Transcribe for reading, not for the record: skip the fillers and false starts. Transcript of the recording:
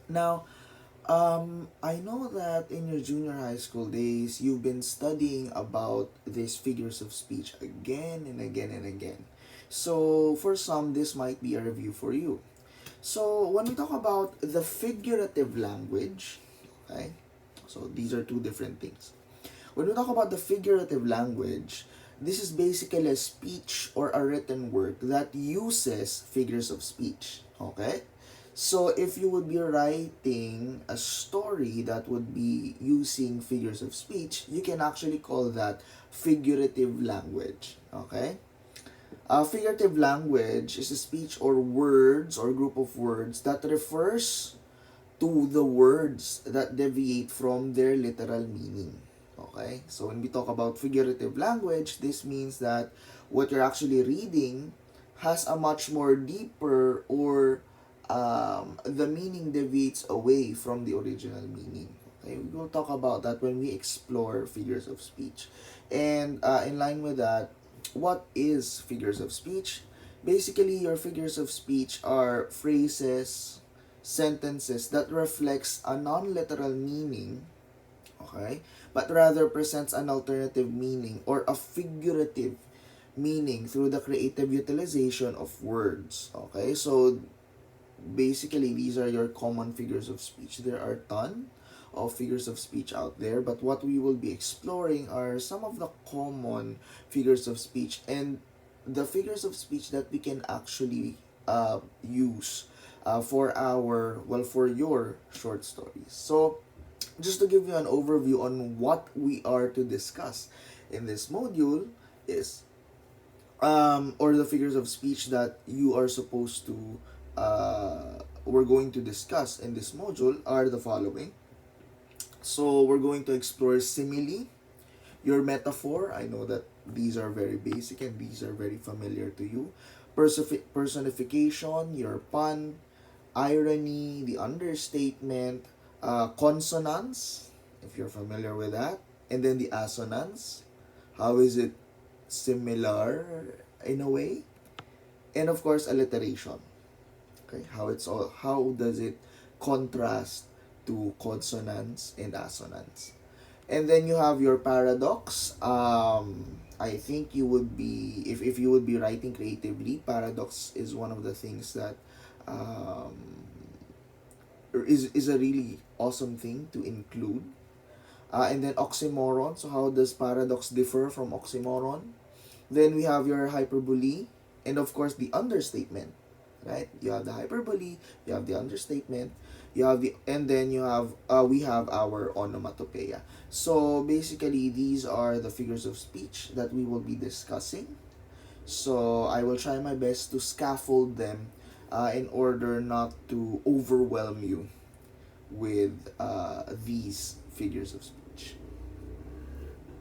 Now, I know that in your junior high school days, you've been studying about these figures of speech again and again and again. So, for some, this might be a review for you. So, when we talk about the figurative language, okay, so these are two different things. When we talk about the figurative language, this is basically a speech or a written work that uses figures of speech. Okay? So if you would be writing a story that would be using figures of speech, you can actually call that figurative language. Okay? Figurative language is a speech or words or group of words that refers to the words that deviate from their literal meaning. Okay? So when we talk about figurative language, this means that what you're actually reading has a much more deeper or the meaning deviates away from the original meaning. Okay? We will talk about that when we explore figures of speech. And in line with that, what is figures of speech? Basically, your figures of speech are phrases, sentences that reflects a non-literal meaning, okay, but rather presents an alternative meaning or a figurative meaning through the creative utilization of words. Okay, so basically these are your common figures of speech. There are ton of figures of speech out there, but what we will be exploring are some of the common figures of speech and the figures of speech that we can actually use for your short stories. So just to give you an overview on what we are to discuss in this module is or the figures of speech that you are supposed to we're going to discuss in this module are the following. So we're going to explore simile, your metaphor. I know that these are very basic and these are very familiar to you. Personification, your pun, irony, the understatement, consonance, if you're familiar with that, and then the assonance. How is it similar in a way? And of course, alliteration. Okay, how does it contrast to consonants and assonance? And then you have your paradox. I think you would be if you would be writing creatively, paradox is one of the things that um, is a really awesome thing to include. And then oxymoron. So how does paradox differ from oxymoron? Then we have your hyperbole, and of course the understatement, right? You have the hyperbole, you have the understatement, you have the and then you have we have our onomatopoeia. So basically these are the figures of speech that we will be discussing. So I will try my best to scaffold them in order not to overwhelm you with these figures of speech.